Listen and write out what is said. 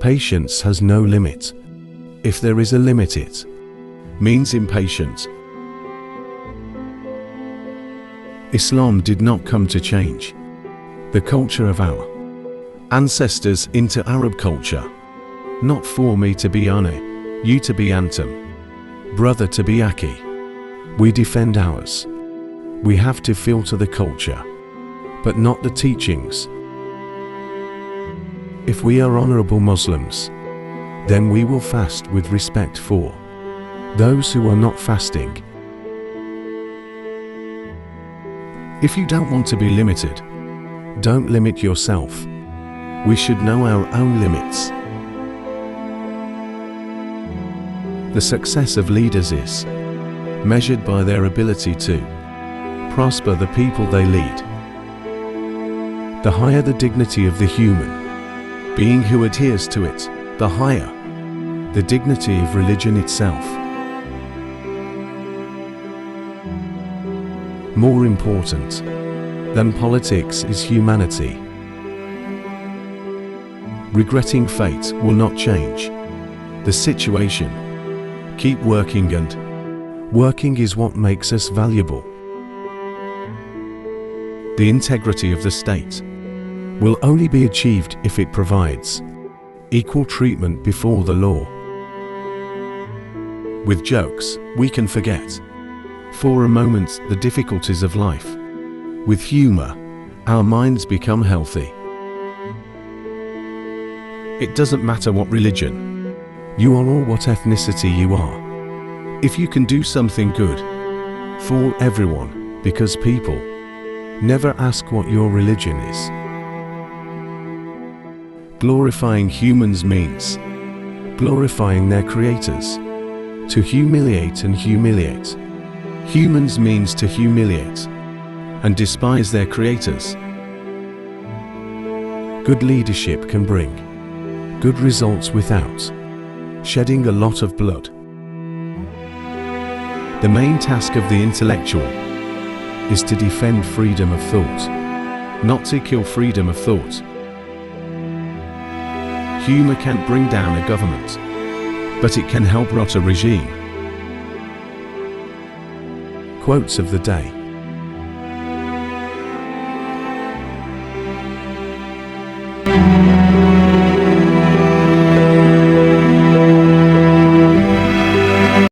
Patience has no limit. If there is a limit, it means impatient. Islam did not come to change the culture of our ancestors into Arab culture. Not for me to be Ane, you to be Antum, brother to be Aki. We defend ours. We have to filter the culture, but not the teachings. If we are honorable Muslims, then we will fast with respect for those who are not fasting. If you don't want to be limited, don't limit yourself. We should know our own limits. The success of leaders is measured by their ability to prosper the people they lead. The higher the dignity of the human being who adheres to it, the higher the dignity of religion itself. More important than politics is humanity. Regretting fate will not change the situation. Keep working, and working is what makes us valuable. The integrity of the state will only be achieved if it provides equal treatment before the law. With jokes, we can forget for a moment the difficulties of life. With humor, our minds become healthy. It doesn't matter what religion you are or what ethnicity you are. If you can do something good for everyone, because people never ask what your religion is. Glorifying humans means glorifying their creators. To humiliate and humiliate humans means to humiliate and despise their creators. Good leadership can bring good results without shedding a lot of blood. The main task of the intellectual is to defend freedom of thought, not to kill freedom of thought. Humor can't bring down a government, but it can help rot a regime. Quotes of the day.